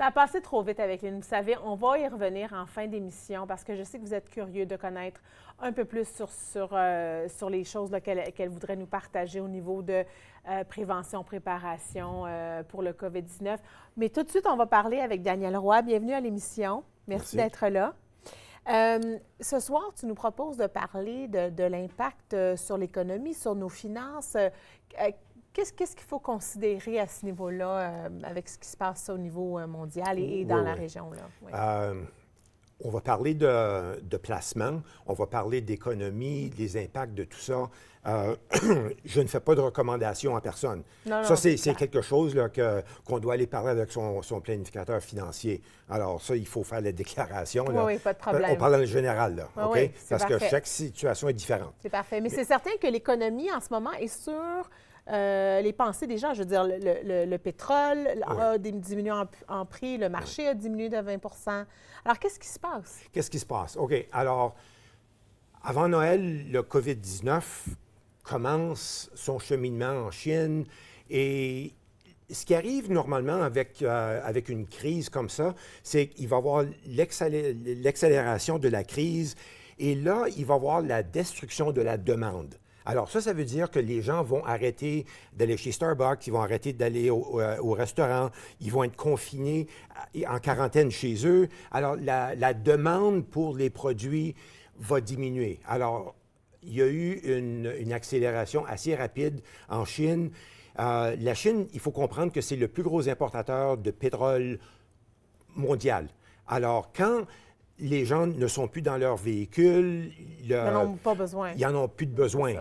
Ça a passé trop vite avec Lynn. Vous savez, on va y revenir en fin d'émission parce que je sais que vous êtes curieux de connaître un peu plus sur les choses qu'elle voudrait nous partager au niveau de prévention, préparation pour le COVID-19. Mais tout de suite, on va parler avec Daniel Roy. Bienvenue à l'émission. Merci d'être là. Ce soir, tu nous proposes de parler de l'impact sur l'économie, sur nos finances. Qu'est-ce qu'il faut considérer à ce niveau-là avec ce qui se passe au niveau mondial et dans la région? Là? Oui. On va parler de placement, on va parler d'économie, des impacts de tout ça. Je ne fais pas de recommandations à personne. Non, ça, c'est quelque chose là, qu'on doit aller parler avec son planificateur financier. Alors ça, il faut faire la déclaration. Là. Oui, pas de problème. On parle en général, là, oui, OK? Oui, parce parfait. que chaque situation est différente. C'est parfait. Mais c'est certain que l'économie, en ce moment, est sur les pensées des gens. Je veux dire, le pétrole a diminué en prix, le marché a diminué de 20 Alors, qu'est-ce qui se passe? Qu'est-ce qui se passe? OK. Alors, avant Noël, le COVID-19 commence son cheminement en Chine et ce qui arrive normalement avec une crise comme ça, c'est qu'il va y avoir l'accélération de la crise et là, il va y avoir la destruction de la demande. Alors ça veut dire que les gens vont arrêter d'aller chez Starbucks, ils vont arrêter d'aller au restaurant, ils vont être confinés en quarantaine chez eux. Alors la demande pour les produits va diminuer. Alors, il y a eu une accélération assez rapide en Chine. La Chine, il faut comprendre que c'est le plus gros importateur de pétrole mondial. Alors, quand les gens ne sont plus dans leur véhicule, ils n'en ont pas besoin. Ils n'en ont plus de besoin.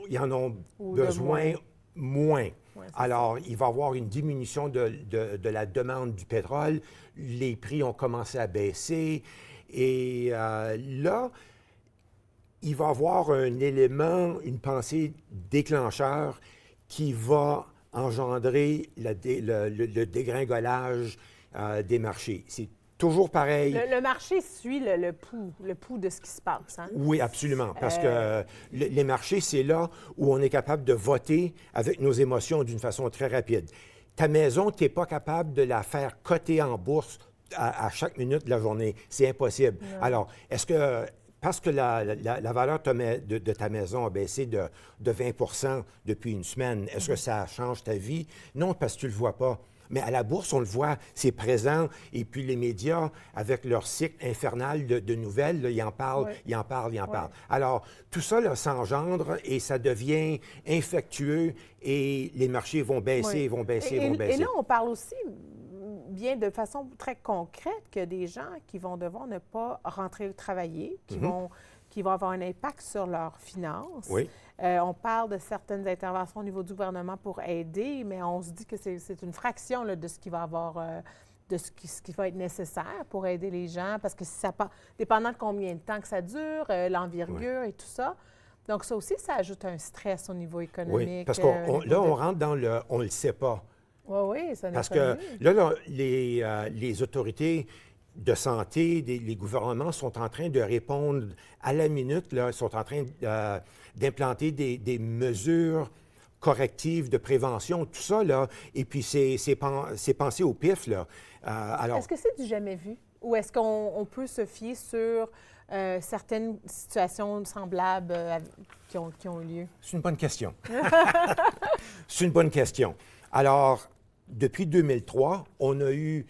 Ils en ont besoin moins. Ouais, alors, il va y avoir une diminution de la demande du pétrole. Les prix ont commencé à baisser. Et là, il va y avoir un élément, une pensée déclencheur qui va engendrer le dégringolage des marchés. C'est toujours pareil. Le marché suit le pouls de ce qui se passe. Hein? Oui, absolument. Parce que les marchés, c'est là où on est capable de voter avec nos émotions d'une façon très rapide. Ta maison, tu n'es pas capable de la faire coter en bourse à chaque minute de la journée. C'est impossible. Non. Alors, est-ce que parce que la valeur de ta maison a baissé de 20 depuis une semaine, est-ce que ça change ta vie? Non, parce que tu ne le vois pas. Mais à la bourse, on le voit, c'est présent. Et puis les médias, avec leur cycle infernal de nouvelles, là, ils en parlent, ils en parlent. Alors, tout ça là, s'engendre et ça devient infectueux et les marchés vont baisser, vont baisser. Et là, on parle aussi bien de façon très concrète que des gens qui vont devoir ne pas rentrer travailler, qui vont avoir un impact sur leurs finances. Oui. On parle de certaines interventions au niveau du gouvernement pour aider, mais on se dit que c'est une fraction là, de ce qui va avoir, de ce qui va être nécessaire pour aider les gens, parce que ça dépendant de combien de temps que ça dure, l'envergure et tout ça. Donc ça aussi, ça ajoute un stress au niveau économique. Oui, parce que là, on rentre dans le « on ne le sait pas ». Oui, ça n'est pas parce que là, les autorités de santé, les gouvernements sont en train de répondre à la minute, là, sont en train d'implanter des mesures correctives de prévention, tout ça, là, et puis c'est pensé au pif, là. Alors, est-ce que c'est du jamais vu? Ou est-ce qu'on peut se fier sur certaines situations semblables qui ont eu lieu? C'est une bonne question. C'est une bonne question. Alors, depuis 2003, on a eu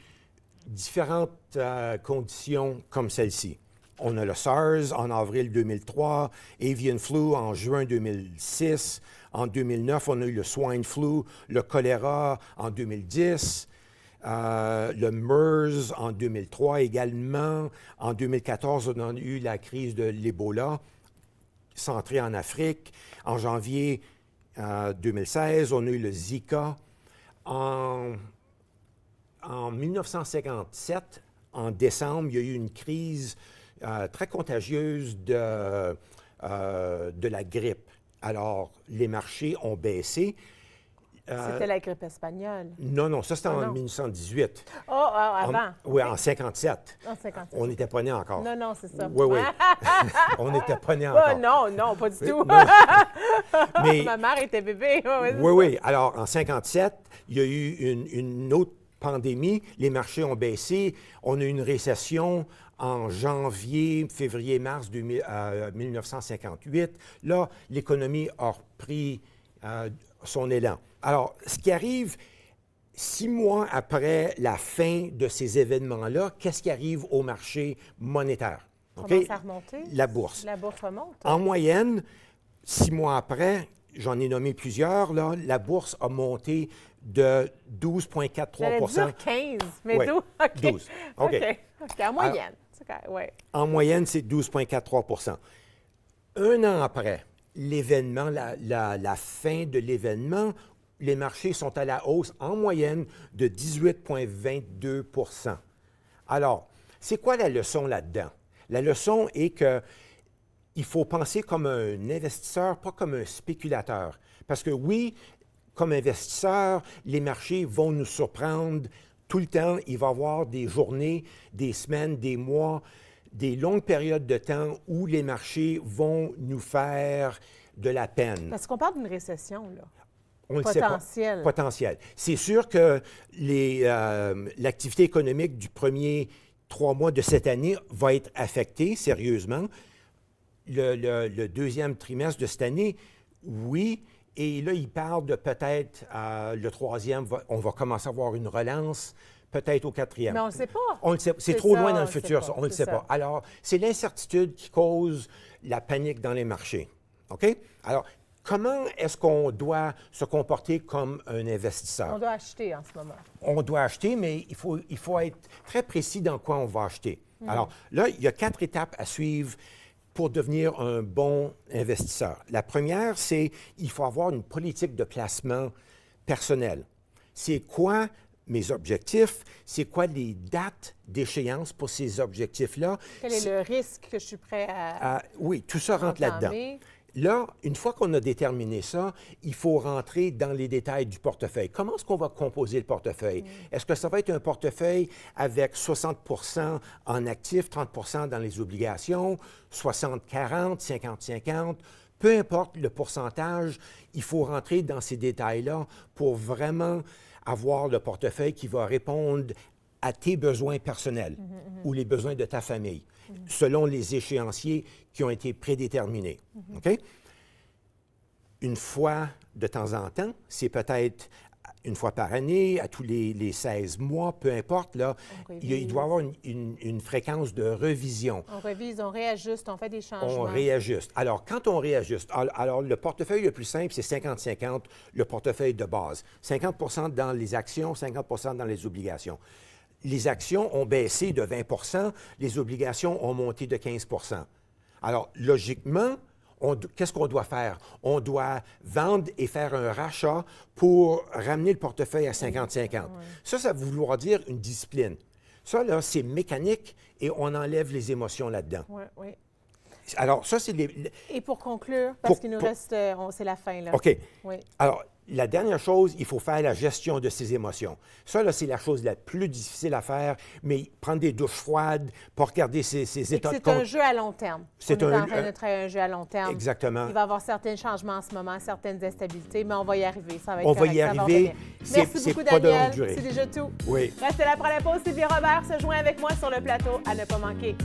différentes conditions comme celle-ci. On a le SARS en avril 2003, Avian Flu en juin 2006. En 2009, on a eu le Swine Flu, le choléra en 2010, le MERS en 2003 également. En 2014, on a eu la crise de l'Ebola centrée en Afrique. En janvier 2016, on a eu le Zika. En 1957, en décembre, il y a eu une crise très contagieuse de la grippe. Alors, les marchés ont baissé. C'était la grippe espagnole. Non, ça c'était en 1918. Oh, avant. Oui, en 57. En 57. On n'était pas nés encore. Non, c'est ça. Oui. On n'était pas nés encore. Non, pas du tout. Mais, ma mère était bébé. Oui. Alors, en 57, il y a eu une autre pandémie, les marchés ont baissé. On a eu une récession en janvier, février, mars 1958. Là, l'économie a repris son élan. Alors, ce qui arrive 6 mois après la fin de ces événements-là, qu'est-ce qui arrive au marché monétaire? Commence à remonter? La bourse. La bourse remonte. En moyenne, 6 mois après, j'en ai nommé plusieurs, là, la bourse a monté de 12,43 J'allais dire 15, mais Oui, 12. OK. 12. OK. OK, en moyenne. Ouais. En moyenne, c'est 12,43 Un an après l'événement, la fin de l'événement, les marchés sont à la hausse en moyenne de 18,22 Alors, c'est quoi la leçon là-dedans? La leçon est que il faut penser comme un investisseur, pas comme un spéculateur. Parce que oui, comme investisseur, les marchés vont nous surprendre tout le temps. Il va y avoir des journées, des semaines, des mois, des longues périodes de temps où les marchés vont nous faire de la peine. Parce qu'on parle d'une récession, là. On ne sait pas. Potentielle. Potentiel. C'est sûr que l'activité économique du premier 3 mois de cette année va être affectée sérieusement. Le deuxième trimestre de cette année, oui. Et là, il parle de peut-être le troisième, on va commencer à avoir une relance, peut-être au quatrième. Mais on ne le sait pas. On le sait, c'est C'est trop ça, loin dans on le le sait futur, pas, ça, on ne le c'est sait ça. pas. Alors, c'est l'incertitude qui cause la panique dans les marchés. OK? Alors, comment est-ce qu'on doit se comporter comme un investisseur? On doit acheter en ce moment. On doit acheter, mais il faut être très précis dans quoi on va acheter. Alors, là, il y a 4 étapes à suivre pour devenir un bon investisseur. La première, c'est il faut avoir une politique de placement personnel. C'est quoi mes objectifs? C'est quoi les dates d'échéance pour ces objectifs-là? Quel est le risque que je suis prêt à Oui, tout ça rentre là-dedans. entamer? Là, une fois qu'on a déterminé ça, il faut rentrer dans les détails du portefeuille. Comment est-ce qu'on va composer le portefeuille? Est-ce que ça va être un portefeuille avec 60 en actifs, 30 dans les obligations, 60-40, 50-50? Peu importe le pourcentage, il faut rentrer dans ces détails-là pour vraiment avoir le portefeuille qui va répondre à tes besoins personnels ou les besoins de ta famille, selon les échéanciers qui ont été prédéterminés. OK? Une fois de temps en temps, c'est peut-être une fois par année, à tous les 16 mois, peu importe, là, il doit y avoir une fréquence de revision. On revise, on réajuste, on fait des changements. On réajuste. Alors, quand on réajuste, alors le portefeuille le plus simple, c'est 50-50, le portefeuille de base. 50 dans les actions, 50 dans les obligations. Les actions ont baissé de 20 les obligations ont monté de 15 Alors, logiquement, qu'est-ce qu'on doit faire? On doit vendre et faire un rachat pour ramener le portefeuille à 50-50. Ça va vouloir dire une discipline. Ça, là, c'est mécanique et on enlève les émotions là-dedans. Oui, oui. Alors, ça, c'est Et pour conclure, parce qu'il nous reste, c'est la fin, là. OK. Oui. Alors, la dernière chose, il faut faire la gestion de ses émotions. Ça, là, c'est la chose la plus difficile à faire, mais prendre des douches froides, pas regarder ses états de C'est compte. un jeu à long terme. C'est on est en train de travailler un jeu à long terme. Exactement. Il va y avoir certains changements en ce moment, certaines instabilités, mais on va y arriver. Ça va être On va correct, y ça va arriver. revenir. Merci C'est beaucoup, pas de longue Daniel. durée. C'est déjà tout. Oui. Restez là pour la pause. Sylvie Robert se joint avec moi sur le plateau à ne pas manquer.